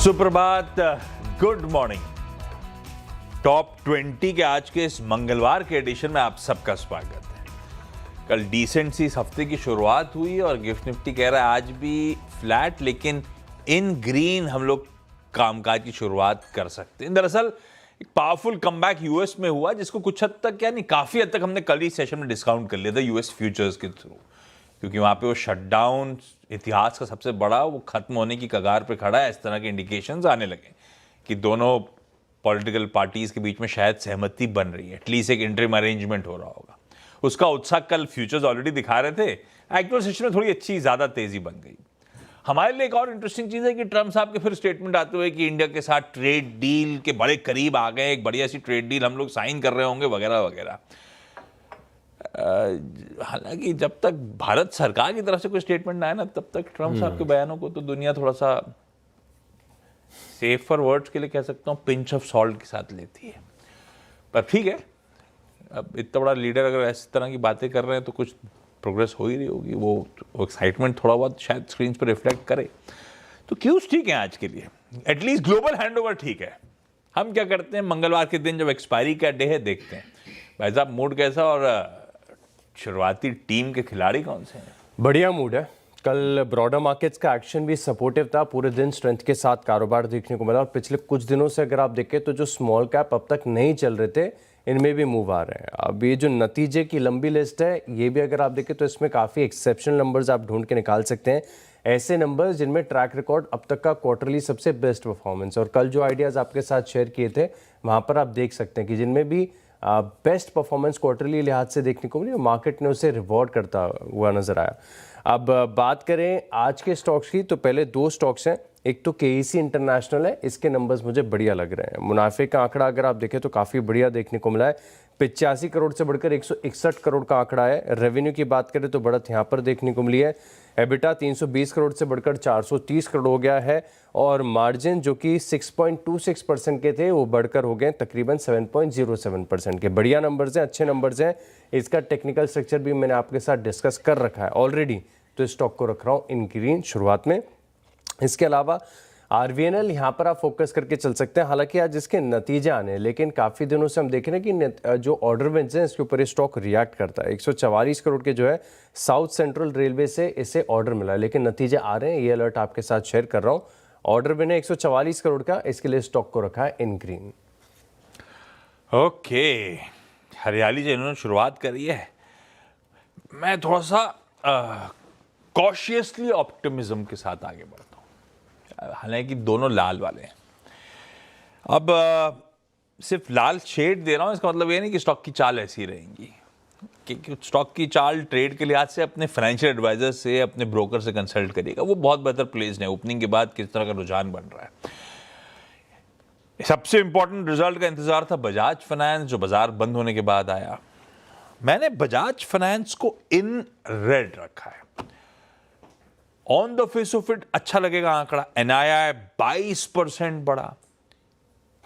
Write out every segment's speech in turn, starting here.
सुप्रभात, good morning. Top 20 के आज के इस मंगलवार के एडिशन में आप सबका स्वागत है। कल डिसेंट सी इस हफ्ते की शुरुआत हुई और गिफ्ट निफ्टी कह रहा है आज भी फ्लैट, लेकिन इन ग्रीन हम लोग कामकाज की शुरुआत कर सकते हैं। दरअसल एक पावरफुल कमबैक यूएस में हुआ, जिसको कुछ हद तक यानी काफी हद तक हमने कल ही सेशन में डिस्काउंट कर लिया था यूएस फ्यूचर्स के थ्रू, क्योंकि वहां पे वो शटडाउन इतिहास का सबसे बड़ा वो खत्म होने की कगार पे खड़ा है। इस तरह के इंडिकेशंस आने लगे कि दोनों पॉलिटिकल पार्टीज के बीच में शायद सहमति बन रही है, एटलीस्ट एक इंटरिम अरेंजमेंट हो रहा होगा। उसका उत्साह कल फ्यूचर्स ऑलरेडी दिखा रहे थे। एक्चुअल सेशन में थोड़ी अच्छी ज्यादा तेजी बन गई। हमारे लिए एक और इंटरेस्टिंग चीज है कि ट्रम्प साहब के फिर स्टेटमेंट आते हुए कि इंडिया के साथ ट्रेड डील के बड़े करीब आ गए, एक बढ़िया सी ट्रेड डील हम लोग साइन कर रहे होंगे वगैरह वगैरह। हालांकि जब तक भारत सरकार की तरफ से कोई स्टेटमेंट ना आए ना, तब तक ट्रम्प साहब के बयानों को तो दुनिया थोड़ा सा सेफर वर्ड्स के लिए कह सकता हूँ पिंच ऑफ सॉल्ट के साथ लेती है। पर ठीक है, अब इतना बड़ा लीडर अगर इस तरह की बातें कर रहे हैं तो कुछ प्रोग्रेस हो ही रही होगी। वो एक्साइटमेंट थोड़ा बहुत शायद स्क्रीन पर रिफ्लेक्ट करे। तो क्यूज ठीक है आज के लिए, एटलीस्ट ग्लोबल हैंडओवर ठीक है। हम क्या करते हैं मंगलवार के दिन जब एक्सपायरी का डे है, देखते हैं भाई साहब मूड कैसा और शुरुआती टीम के खिलाड़ी कौन से हैं। बढ़िया मूड है। कल ब्रॉडर मार्केट्स का एक्शन भी सपोर्टिव था, पूरे दिन स्ट्रेंथ के साथ कारोबार देखने को मिला। और पिछले कुछ दिनों से अगर आप देखें तो जो स्मॉल कैप अब तक नहीं चल रहे थे, इनमें भी मूव आ रहे हैं। अब ये जो नतीजे की लंबी लिस्ट है, ये भी अगर आप देखें तो इसमें काफ़ी एक्सेप्शनल नंबर्स आप ढूंढ के निकाल सकते हैं, ऐसे नंबर्स जिनमें ट्रैक रिकॉर्ड अब तक का क्वार्टरली सबसे बेस्ट परफॉर्मेंस। और कल जो आइडियाज़ आपके साथ शेयर किए थे वहाँ पर आप देख सकते हैं कि जिनमें भी बेस्ट परफॉर्मेंस क्वार्टरली लिहाज से देखने को मिली, मार्केट ने उसे रिवॉर्ड करता हुआ नजर आया। अब बात करें आज के स्टॉक्स की, तो पहले दो स्टॉक्स हैं। एक तो केईसी इंटरनेशनल है, इसके नंबर्स मुझे बढ़िया लग रहे हैं। मुनाफे का आंकड़ा अगर आप देखें तो काफ़ी बढ़िया देखने को मिला है, 85 करोड़ से बढ़कर 161 करोड़ का आंकड़ा है। रेवेन्यू की बात करें तो बढ़त यहाँ पर देखने को मिली है। एबिटा 320 करोड़ से बढ़कर 430 करोड़ हो गया है। और मार्जिन जो कि 6.26% के थे वो बढ़कर हो गए तकरीबन 7.07% के। बढ़िया नंबर्स हैं, अच्छे नंबर्स हैं। इसका टेक्निकल स्ट्रक्चर भी मैंने आपके साथ डिस्कस कर रखा है ऑलरेडी, तो स्टॉक को रख रहा हूँ इन ग्रीन शुरुआत में। इसके अलावा आरवीएनएल यहाँ पर आप फोकस करके चल सकते हैं। हालांकि आज इसके नतीजे आने हैं, लेकिन काफ़ी दिनों से हम देख रहे हैं कि जो ऑर्डर विन्स हैं इसके ऊपर ये स्टॉक रिएक्ट करता है। 144 करोड़ के जो है साउथ सेंट्रल रेलवे से इसे ऑर्डर मिला है, लेकिन नतीजे आ रहे हैं। ये अलर्ट आपके साथ शेयर कर रहा हूँ। ऑर्डर विन है 144 करोड़ का, इसके लिए स्टॉक को रखा है इन ग्रीन। ओके, हरियाली से इन्होंने शुरुआत करी है। मैं थोड़ा सा कॉशियसली ऑप्टिमिज्म के साथ आगे बढ़ता हूँ। हालांकि दोनों लाल वाले हैं। अब सिर्फ लाल शेड दे रहा हूँ, इसका मतलब ये नहीं कि स्टॉक की चाल ऐसी रहेंगी। कि स्टॉक की चाल ट्रेड के लिहाज से अपने फाइनेंशियल एडवाइजर से, अपने ब्रोकर से कंसल्ट करिएगा, वो बहुत बेहतर प्लेस्ड है। ओपनिंग के बाद किस तरह का रुझान बन रहा है। सबसे इंपॉर्टेंट रिजल्ट का इंतजार था बजाज फाइनेंस, जो बाजार बंद होने के बाद आया। मैंने बजाज फाइनेंस को इन रेड रखा है। On the face of it अच्छा लगेगा आंकड़ा। एनआईआई 22% बढ़ा,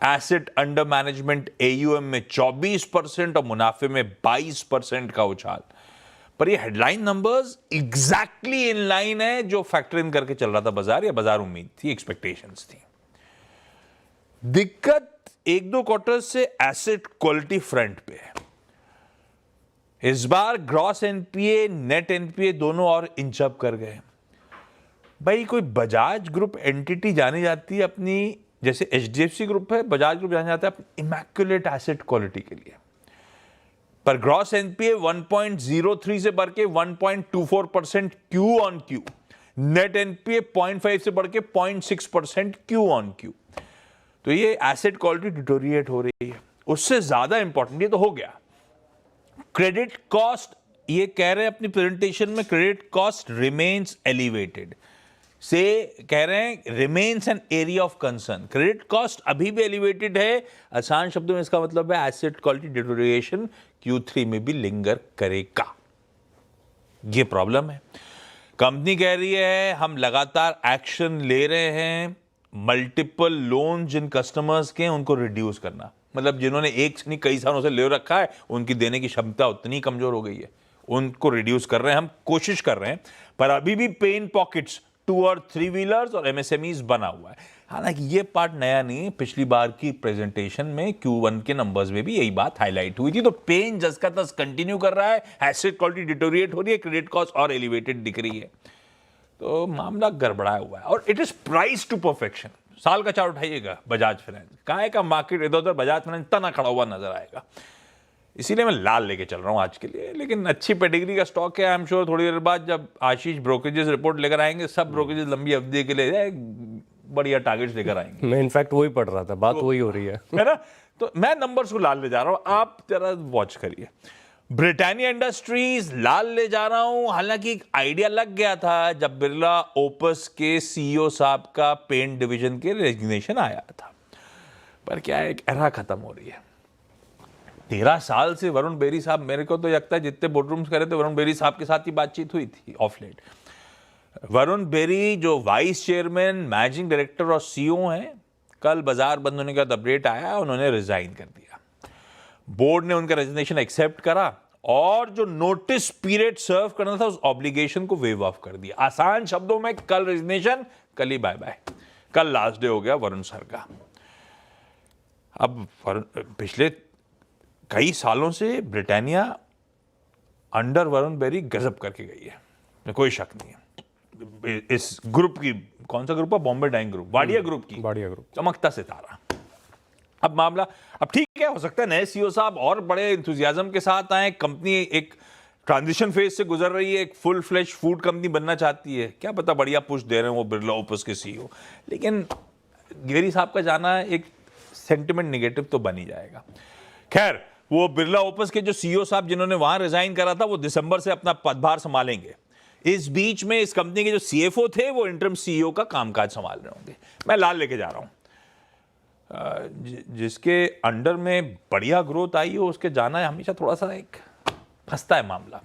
एसेट अंडर मैनेजमेंट एयूएम में 24% और मुनाफे में 22% का उछाल। पर ये headline numbers exactly in line है जो फैक्टर इन करके चल रहा था बाजार, या बाजार उम्मीद थी, एक्सपेक्टेशंस थी। दिक्कत एक दो क्वार्टर से एसेट क्वालिटी फ्रंट पे है। इस बार ग्रॉस एनपीए, नेट एनपीए दोनों और इंच अप कर गए। भाई कोई बजाज ग्रुप एंटिटी जानी जाती है अपनी, जैसे एचडीएफसी ग्रुप है, बजाज ग्रुप जाना जाता है अपनी इमैक्युलेट एसेट क्वालिटी के लिए। पर ग्रॉस एनपीए 1.03 से बढ़ के 1.24% Q on Q, net NPA 0.5 से बढ़ के 0.6% क्यू ऑन क्यू। तो ये एसेट क्वालिटी डिटोरिएट हो रही है। उससे ज्यादा इंपॉर्टेंट ये तो हो गया, क्रेडिट कॉस्ट। ये कह रहे हैं अपनी प्रेजेंटेशन में क्रेडिट कॉस्ट रिमेन्स एलिवेटेड, से कह रहे हैं remains an area of concern. Credit cost अभी भी एलिवेटेड है। आसान शब्दों में इसका मतलब है एसेट क्वालिटी डिटोरिएशन Q3 में भी लिंगर करेगा। ये प्रॉब्लम है। कंपनी कह रही है हम लगातार एक्शन ले रहे हैं, मल्टीपल लोन जिन कस्टमर्स के उनको रिड्यूस करना। मतलब जिन्होंने एक से नहीं कई सालों से ले रखा है, उनकी देने की क्षमता उतनी कमजोर हो गई है, उनको रिड्यूस कर रहे हैं। हम कोशिश कर रहे हैं, पर अभी भी पेन पॉकेट्स 2 और 3 व्हीलर्स और एमएसएमईज बना हुआ है। हालांकि ये पार्ट नया नहीं है, पिछली बार की प्रेजेंटेशन में Q1 के नंबर्स में भी यही बात हाईलाइट हुई थी। तो पेन जस का तस कंटिन्यू कर रहा है, एसेट क्वालिटी डिटोरिएट हो रही है, क्रेडिट कॉस्ट और एलिवेटेड दिख रही है, तो मामला गड़बड़ाया हुआ है और it is price to perfection. साल का चार्ट उठाइएगा बजाज फाइनेंस, काय का मार्केट इधर उधर बजाज फाइनेंस तना खड़ा हुआ नजर आएगा। इसीलिए मैं लाल लेके चल रहा हूं आज के लिए, लेकिन अच्छी पेडिग्री का स्टॉक है। आई एम श्योर थोड़ी देर बाद जब आशीष ब्रोकरेजेस रिपोर्ट लेकर आएंगे, सब ब्रोकरेजेस लंबी अवधि के लिए बढ़िया टारगेट्स लेकर आएंगे। मैं इनफैक्ट वही पढ़ रहा था, बात वही हो रही है ना? तो मैं नंबर्स को लाल ले जा रहा हूं, आप जरा वॉच करिए। ब्रिटानिया इंडस्ट्रीज लाल ले जा रहा हूं। हालांकि एक आइडिया लग गया था जब बिरला ओपस के सीईओ साहब का पेंट डिवीजन के रेजिग्नेशन आया था, पर क्या है, एक एरा खत्म हो रही है। 13 साल से वरुण बेरी साहब, मेरे को तो लगता है जितने बोर्डरूम्स करे थे वरुण बेरी साहब के साथ ही बातचीत हुई थी ऑफ लेट। वरुण बेरी जो वाइस चेयरमैन, मैनेजिंग डायरेक्टर और सीईओ हैं, कल बाजार बंद होने के बाद अपडेट आया, उन्होंने रिजाइन कर दिया। बोर्ड ने उनका रेजिग्नेशन एक्सेप्ट करा और जो नोटिस पीरियड सर्व करना था उस ऑब्लिगेशन को वेव ऑफ कर दिया। आसान शब्दों में कल रेजिग्नेशन, कल ही बाय बाय, कल लास्ट डे हो गया वरुण सर का। अब पिछले कई सालों से ब्रिटानिया अंडर वरुण बेरी गजब करके गई है, कोई शक नहीं है। इस ग्रुप की, कौन सा ग्रुप है, Bombay dyeing group, Wadia group की, वाडिया ग्रुप चमकता सितारा। अब मामला, अब ठीक है, हो सकता है नए सीईओ साहब और बड़े इंथुजियाज्म के साथ आए, कंपनी एक ट्रांजिशन फेज से गुजर रही है, एक फुल फ्लेश फूड कंपनी बनना चाहती है, क्या पता बढ़िया पुश दे रहे हैं वो बिरला ओपस के सीईओ। लेकिन बेरी साहब का जाना एक सेंटिमेंट नेगेटिव तो बन ही जाएगा। खैर, वो बिरला ओपस के जो सीईओ साहब जिन्होंने वहां रिजाइन करा था, वो दिसंबर से अपना पदभार संभालेंगे। इस बीच में इस कंपनी के जो सीएफओ थे, वो इंटरम सीईओ का कामकाज संभाल रहे होंगे। मैं लाल लेके जा रहा हूं। जिसके अंडर में बढ़िया ग्रोथ आई हो, उसके जाना है हमेशा थोड़ा सा एक फंसता है मामला।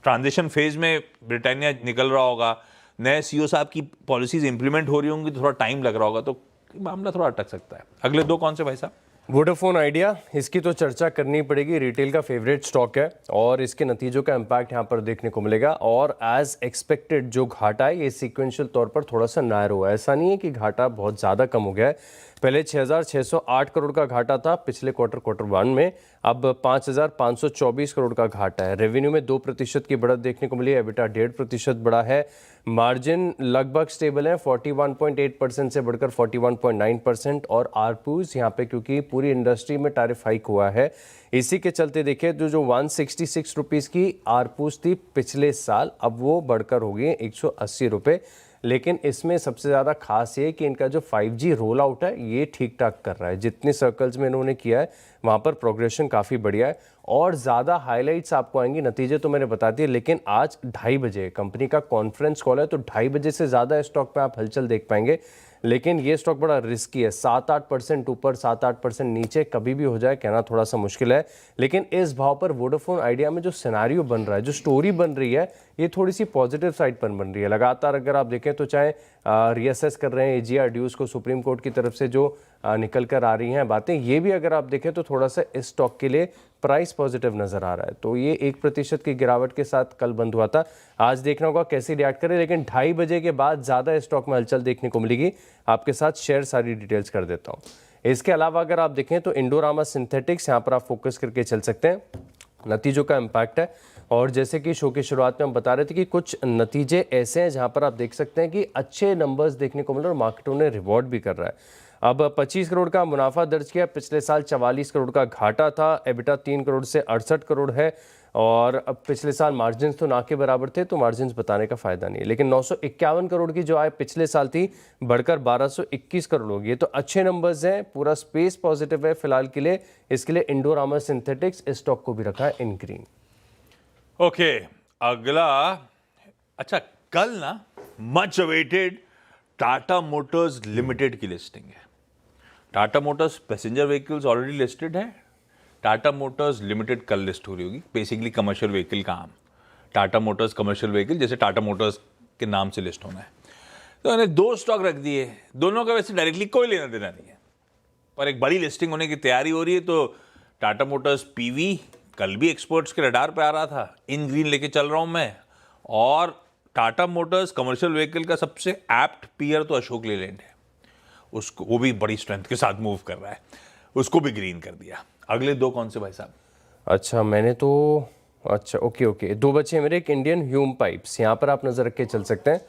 ट्रांजिशन फेज में ब्रिटानिया निकल रहा होगा, नए सीईओ साहब की पॉलिसीज इंप्लीमेंट हो रही होंगी, तो थोड़ा टाइम लग रहा होगा, तो मामला थोड़ा अटक सकता है। अगले दो कौन से भाई साहब? वोडाफोन आइडिया, इसकी तो चर्चा करनी पड़ेगी, रिटेल का फेवरेट स्टॉक है और इसके नतीजों का इम्पैक्ट यहाँ पर देखने को मिलेगा। और एज एक्सपेक्टेड जो घाटा है ये सीक्वेंशियल तौर पर थोड़ा सा नायर हुआ है। ऐसा नहीं है कि घाटा बहुत ज़्यादा कम हो गया है, पहले 6,608 करोड़ का घाटा था पिछले क्वार्टर 1 में, अब 5,524 करोड़ का घाटा है। रेवेन्यू में 2% की बढ़त देखने को मिली है, एबिटा 1.5% बढ़ा है, मार्जिन लगभग स्टेबल है, 41.8% से बढ़कर 41.9%। और आरपूज यहाँ पे, क्योंकि पूरी इंडस्ट्री में टैरिफ हाइक हुआ है, इसी के चलते देखिए जो 166 रुपीज़ की आरपूज थी पिछले साल, अब वो बढ़कर हो गई 180 रुपये। लेकिन इसमें सबसे ज़्यादा खास ये कि इनका जो 5G रोल आउट है ये ठीक ठाक कर रहा है। जितने सर्कल्स में इन्होंने किया है वहाँ पर प्रोग्रेशन काफ़ी बढ़िया है और ज़्यादा हाइलाइट्स आपको आएंगी। नतीजे तो मैंने बता दिए, लेकिन आज 2:30 बजे कंपनी का कॉन्फ्रेंस कॉल है, तो 2:30 बजे से ज़्यादा स्टॉक पे आप हलचल देख पाएंगे। लेकिन ये स्टॉक बड़ा रिस्की है, 7-8% ऊपर 7-8% नीचे कभी भी हो जाए, कहना थोड़ा सा मुश्किल है। लेकिन इस भाव पर वोडाफोन आइडिया में जो सिनेरियो बन रहा है, जो स्टोरी बन रही है, ये थोड़ी सी पॉजिटिव साइड पर बन रही है। लगातार अगर आप देखें तो चाहे रीअसेस कर रहे हैं एजीआर ड्यूज को, सुप्रीम कोर्ट की तरफ से जो निकल कर आ रही हैं बातें, ये भी अगर आप देखें तो थोड़ा सा इस स्टॉक के लिए प्राइस पॉजिटिव नजर आ रहा है। तो ये 1% की गिरावट के साथ कल बंद हुआ था, आज देखना होगा कैसे रिएक्ट करे। लेकिन 2:30 बजे के बाद ज़्यादा स्टॉक में हलचल देखने को मिलेगी। आपके साथ शेयर सारी डिटेल्स कर देता हूँ। इसके अलावा अगर आप देखें तो इंडोरामा सिंथेटिक्स, यहाँ पर आप फोकस करके चल सकते हैं, नतीजों का इम्पैक्ट है। और जैसे कि शो की शुरुआत में हम बता रहे थे कि कुछ नतीजे ऐसे हैं जहां पर आप देख सकते हैं कि अच्छे नंबर्स देखने को मिल रहे हैं और मार्केटों ने रिवॉर्ड भी कर रहा है। अब 25 करोड़ का मुनाफा दर्ज किया, पिछले साल 44 करोड़ का घाटा था, एबिटा 3 करोड़ से 68 करोड़ है। और अब पिछले साल मार्जिन तो ना के बराबर थे, तो मार्जिन बताने का फायदा नहीं है। लेकिन 951 करोड़ की जो आय पिछले साल थी, बढ़कर 1221 करोड़ होगी। तो अच्छे नंबर्स हैं, पूरा स्पेस पॉजिटिव है फिलहाल के लिए। इसके लिए इंडोरामा सिंथेटिक्स इस स्टॉक को भी रखा है इन ग्रीन। ओके, अगला, अच्छा, कल ना much awaited Tata Motors limited की लिस्टिंग है। Tata Motors passenger vehicles already listed है, टाटा मोटर्स लिमिटेड कल लिस्ट हो रही होगी। बेसिकली कमर्शियल व्हीकल का आम, टाटा मोटर्स कमर्शियल व्हीकल, जैसे टाटा मोटर्स के नाम से लिस्ट होना है। तो इन्हें 2 स्टॉक रख दिए, दोनों का वैसे डायरेक्टली कोई लेना देना नहीं है, पर एक बड़ी लिस्टिंग होने की तैयारी हो रही है। तो टाटा मोटर्स पीवी कल भी एक्सपर्ट्स के रडार पे आ रहा था, इन ग्रीन लेके चल रहा हूं मैं। और टाटा मोटर्स कमर्शियल व्हीकल का सबसे एप्ट पीयर तो अशोक लेलैंड है, उसको वो भी बड़ी स्ट्रेंथ के साथ मूव कर रहा है, उसको भी ग्रीन कर दिया। अगले दो कौन से भाई साहब? अच्छा मैंने तो अच्छा ओके ओके, दो बचे मेरे। एक इंडियन ह्यूम पाइप्स, यहाँ पर आप नज़र रख के चल सकते हैं।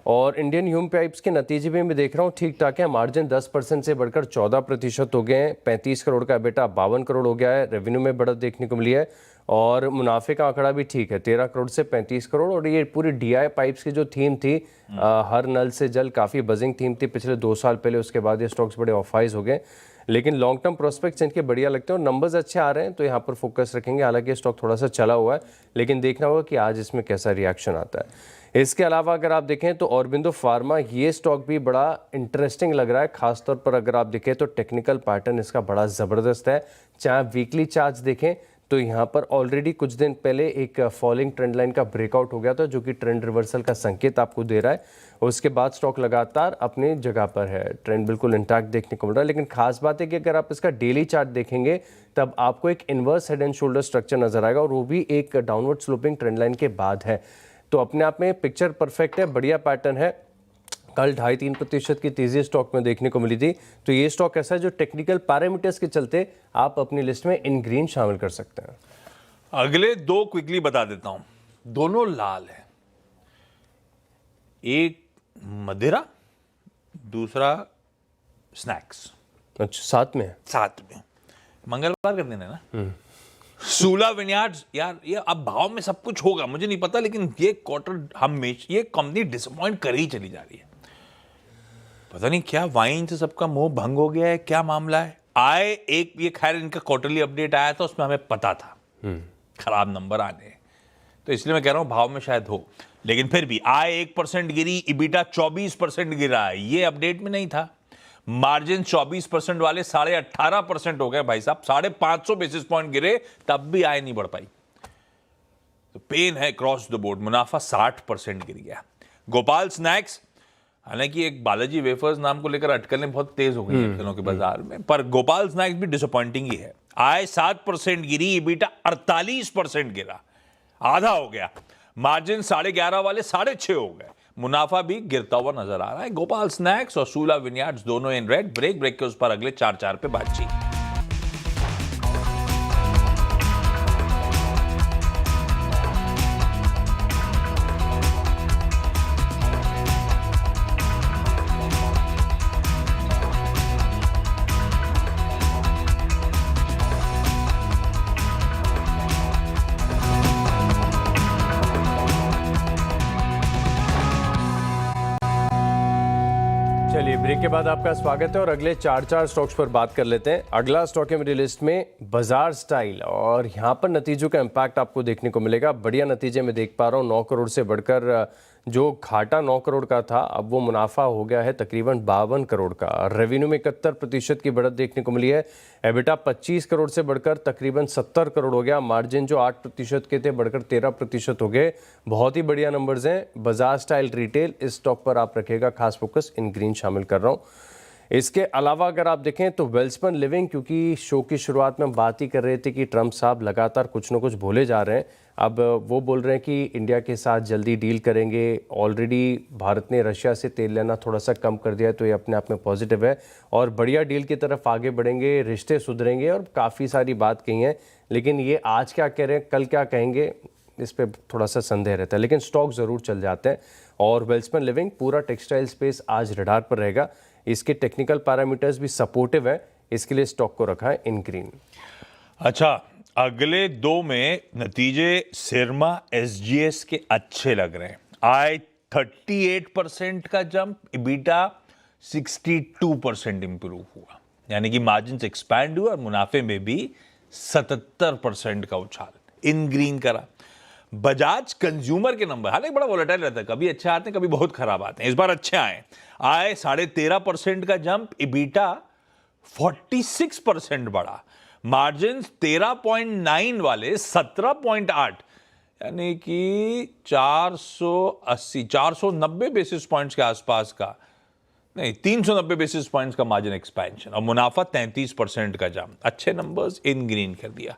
और इंडियन ह्यूम पाइप्स के नतीजे भी मैं देख रहा हूँ ठीक ठाक है। मार्जिन 10% से बढ़कर 14% हो गए हैं। 35 करोड़ का बेटा 52 करोड़ हो गया है। रेवेन्यू में बढ़त देखने को मिली है और मुनाफे का आंकड़ा भी ठीक है, 13 करोड़ से 35 करोड़। और ये पूरी डीआई पाइप्स की जो थीम थी, हर नल से जल, काफ़ी बजिंग थीम थी पिछले 2 साल पहले, उसके बाद ये स्टॉक्स बड़े ऑफाइज हो गए। लेकिन लॉन्ग टर्म प्रोस्पेक्ट्स इनके बढ़िया लगते हैं और नंबर्स अच्छे आ रहे हैं, तो यहाँ पर फोकस रखेंगे। हालांकि ये स्टॉक थोड़ा सा चला हुआ है, लेकिन देखना होगा कि आज इसमें कैसा रिएक्शन आता है। इसके अलावा अगर आप देखें तो ऑरबिंदो फार्मा, ये स्टॉक भी बड़ा इंटरेस्टिंग लग रहा है। खासतौर पर अगर आप देखें तो टेक्निकल पैटर्न इसका बड़ा ज़बरदस्त है। चाहे वीकली चार्ट्स देखें तो यहाँ पर ऑलरेडी कुछ दिन पहले एक फॉलिंग ट्रेंड लाइन का ब्रेकआउट हो गया था, जो कि ट्रेंड रिवर्सल का संकेत आपको दे रहा है। और उसके बाद स्टॉक लगातार अपनी जगह पर है, ट्रेंड बिल्कुल इंटैक्ट देखने को मिल रहा है। लेकिन खास बात है कि अगर आप इसका डेली चार्ट देखेंगे तब आपको एक inverse head and shoulder structure नजर आएगा, और वो भी एक डाउनवर्ड स्लोपिंग ट्रेंड लाइन के बाद है। तो अपने आप में पिक्चर परफेक्ट है, बढ़िया पैटर्न है। कल 2.5-3% की तेजी स्टॉक में देखने को मिली थी। तो ये स्टॉक ऐसा है जो टेक्निकल पैरामीटर्स के चलते आप अपनी लिस्ट में इन ग्रीन शामिल कर सकते हैं। अगले दो क्विकली बता देता हूं, दोनों लाल है। एक मदिरा, दूसरा स्नैक्स। अच्छा साथ में मंगलवार का दिन है ना। सूला विनयार्ड्स, यार ये अब भाव में सब कुछ होगा मुझे नहीं पता, लेकिन ये क्वार्टर हमेशा ये कंपनी डिसअपॉइंट कर ही चली जा रही है। पता नहीं क्या वाइन से सबका मोह भंग हो गया है, क्या मामला है। ये खैर इनका क्वार्टरली अपडेट आया था, उसमें हमें पता था खराब नंबर आने, तो इसलिए मैं कह रहा हूं भाव में शायद हो, लेकिन फिर भी आय 1% गिरी, इबिटा 24% गिरा है, ये अपडेट में नहीं था। मार्जिन 24% वाले 18.5% हो गए भाई साहब, 550 बेसिस पॉइंट गिरे, तब भी आय नहीं बढ़ पाई। तो पेन है क्रॉस द बोर्ड। मुनाफा 60% गिर गया। गोपाल स्नैक्स, हालांकि एक बालाजी वेफर्स नाम को लेकर अटकलें बहुत तेज हो गई हैं दिनों के बाजार में, पर गोपाल स्नैक्स भी डिसअपॉइंटिंग ही है। आय 7% गिरी, इबिटा 48% गिरा, आधा हो गया। मार्जिन 11.5 वाले 6.5 हो गए। मुनाफा भी गिरता हुआ नजर आ रहा है। गोपाल स्नैक्स और सूला विनयार्ड्स दोनों इन रेड। ब्रेक के उस पर अगले 4 पे बातचीत। चलिए ब्रेक के बाद आपका स्वागत है और अगले 4 स्टॉक्स पर बात कर लेते हैं। अगला स्टॉक है मेरी लिस्ट में बाजार स्टाइल, और यहाँ पर नतीजों का इम्पैक्ट आपको देखने को मिलेगा। बढ़िया नतीजे मैं देख पा रहा हूँ। 9 करोड़ से बढ़कर जो घाटा 9 करोड़ का था, अब वो मुनाफा हो गया है तकरीबन 52 करोड़ का। रेवेन्यू में 71% की बढ़त देखने को मिली है। एबिटा 25 करोड़ से बढ़कर तकरीबन 70 करोड़ हो गया। मार्जिन जो 8% के थे बढ़कर 13% हो गए। बहुत ही बढ़िया नंबर्स हैं। बाजार स्टाइल रिटेल, इस स्टॉक पर आप रखिएगा खास फोकस, इन ग्रीन शामिल कर रहा हूँ। इसके अलावा अगर आप देखें तो वेल्सपन लिविंग, क्योंकि शो की शुरुआत में हम बात ही कर रहे थे कि ट्रंप साहब लगातार कुछ न कुछ बोले जा रहे हैं। अब वो बोल रहे हैं कि इंडिया के साथ जल्दी डील करेंगे। ऑलरेडी भारत ने रशिया से तेल लेना थोड़ा सा कम कर दिया है, तो ये अपने आप में पॉजिटिव है और बढ़िया डील की तरफ आगे बढ़ेंगे, रिश्ते सुधरेंगे और काफ़ी सारी बात कही है। लेकिन ये आज क्या कह रहे हैं, कल क्या कहेंगे, इस पर थोड़ा सा संदेह रहता है। लेकिन स्टॉक ज़रूर चल जाते हैं। और वेल्सपन लिविंग पूरा टेक्सटाइल स्पेस आज रडार पर रहेगा। इसके टेक्निकल पैरामीटर्स भी सपोर्टिव है, इसके लिए स्टॉक को रखा है इन ग्रीन। अच्छा, अगले दो में नतीजे सिरमा एसजीएस के अच्छे लग रहे हैं। आय 38% का जंप, इबिटा 62% इंप्रूव हुआ, यानी कि मार्जिन एक्सपैंड हुआ और मुनाफे में भी 77% का उछाल इन ग्रीन करा। बजाज कंज्यूमर के नंबर हालांकि बड़ा वोलेटाइल रहता है, कभी अच्छे आते हैं कभी बहुत खराब आते हैं, इस बार अच्छे आए। आय 13.5% का जंप, इबिटा 46% बढ़ा, मार्जिन 13.9 वाले 17.8, यानी कि 490 बेसिस पॉइंट्स के आसपास का, नहीं 390 बेसिस पॉइंट्स का मार्जिन एक्सपेंशन और मुनाफा 33% का जंप। अच्छे नंबर्स इन ग्रीन कर दिया।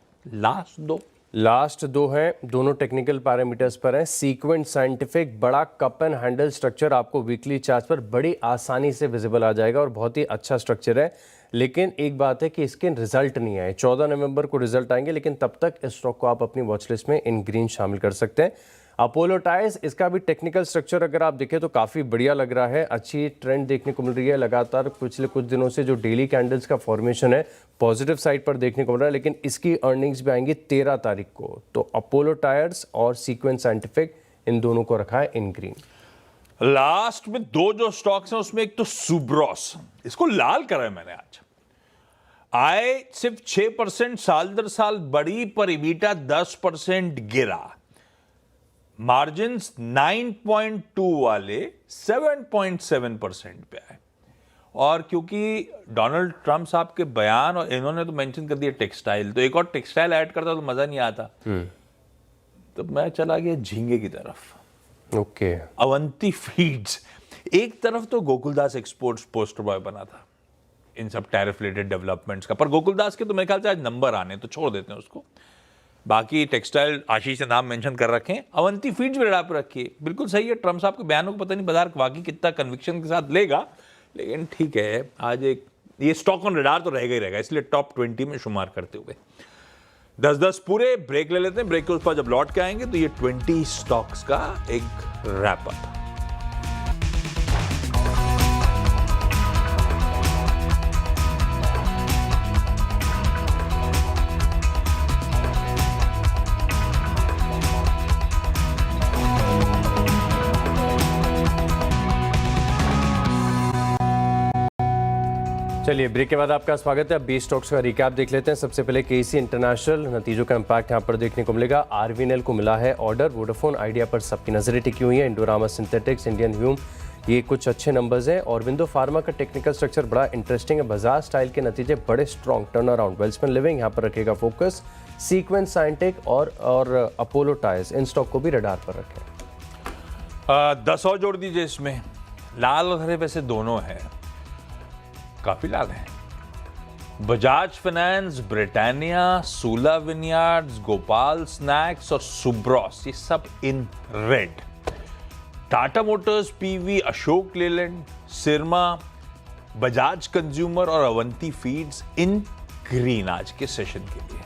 लास्ट दो हैं, दोनों टेक्निकल पैरामीटर्स पर हैं। सीक्वेंट साइंटिफिक बड़ा कप एंड हैंडल स्ट्रक्चर आपको वीकली चार्ट पर बड़ी आसानी से विजिबल आ जाएगा और बहुत ही अच्छा स्ट्रक्चर है। लेकिन एक बात है कि इसके रिजल्ट नहीं आए, 14 नवंबर को रिजल्ट आएंगे, लेकिन तब तक इस स्टॉक को आप अपनी वॉच लिस्ट में इन ग्रीन शामिल कर सकते हैं। अपोलो टायर्स, इसका भी टेक्निकल स्ट्रक्चर अगर आप देखें तो काफ़ी बढ़िया लग रहा है, अच्छी ट्रेंड देखने को मिल रही है। लगातार पिछले कुछ दिनों से जो डेली कैंडल्स का फॉर्मेशन है पॉजिटिव साइड पर देखने को मिल रहा है, लेकिन इसकी अर्निंग्स भी आएंगी 13 तारीख को। तो अपोलो टायर्स और सीक्वेंट साइंटिफिक, इन दोनों को रखा है इन ग्रीन। लास्ट में दो जो स्टॉक्स हैं उसमें एक तो सुब्रॉस, इसको लाल करा है मैंने आज। आय सिर्फ 6% साल दर साल बढ़ी, पर इबीटा 10% गिरा। मार्जिन्स 9.2 वाले 7.7% पे आए। और क्योंकि डोनाल्ड ट्रंप साहब के बयान और इन्होंने तो मेंशन कर दिया टेक्सटाइल, तो एक और टेक्सटाइल ऐड करता तो मजा नहीं आता। तो मैं चला गया झींगे की तरफ। ओके। अवंती फीड्स, एक तरफ तो गोकुलदास एक्सपोर्ट्स पोस्टर बॉय बना था इन सब टैरिफ रिलेटेड डेवलपमेंट्स का, पर गोकुलदास के तो मेरे ख्याल से आज नंबर आने, तो छोड़ देते हैं उसको। बाकी टेक्सटाइल आशीष ने नाम मेंशन कर रखे हैं, अवंती फीड्स भी रडार पर रखिए। बिल्कुल सही है, ट्रम्प साहब के बयानों को पता नहीं बाजार बाकी कितना कन्विक्शन के साथ लेगा, लेकिन ठीक है, आज एक ये स्टॉक ऑन रडार तो रहेगा ही रहेगा, इसलिए टॉप 20 में शुमार करते हुए 10-10 पूरे ब्रेक ले लेते हैं। ब्रेक के उस पर जब लौट के आएंगे तो ये 20 स्टॉक्स का एक रैप अप। चलिए, ब्रेक के बाद आपका स्वागत है। अब 20 स्टॉक्स का रिकैप देख लेते हैं। सबसे पहले केसी इंटरनेशनल, नतीजों का इम्पैक्ट यहाँ पर देखने को मिलेगा। आरवीएनएल को मिला है ऑर्डर, वोडाफोन आइडिया पर सबकी नजरें टिकी हुई हैं। इंडोरामा सिंथेटिक्स, इंडियन ह्यूम, ये कुछ अच्छे नंबर्स हैं। और विंडो फार्मा का टेक्निकल स्ट्रक्चर बड़ा इंटरेस्टिंग है। बाजार स्टाइल के नतीजे बड़े strong, turn around. Welspun living यहाँ पर रखेगा फोकस। सीक्वेंस साइंटिक और अपोलो टायर्स, इन स्टॉक को भी रडार पर रखें। 10 और जोड़ दीजिए इसमें। लाल और हरे वैसे दोनों हैं, काफी लाल हैं। Bajaj finance, Britannia, Sula vineyards, Gopal snacks और सुब्रॉस, ये सब in red. Tata motors, PV, Ashok Leyland, Syrma, Bajaj consumer और अवंती फीड्स इन ग्रीन आज के सेशन के लिए।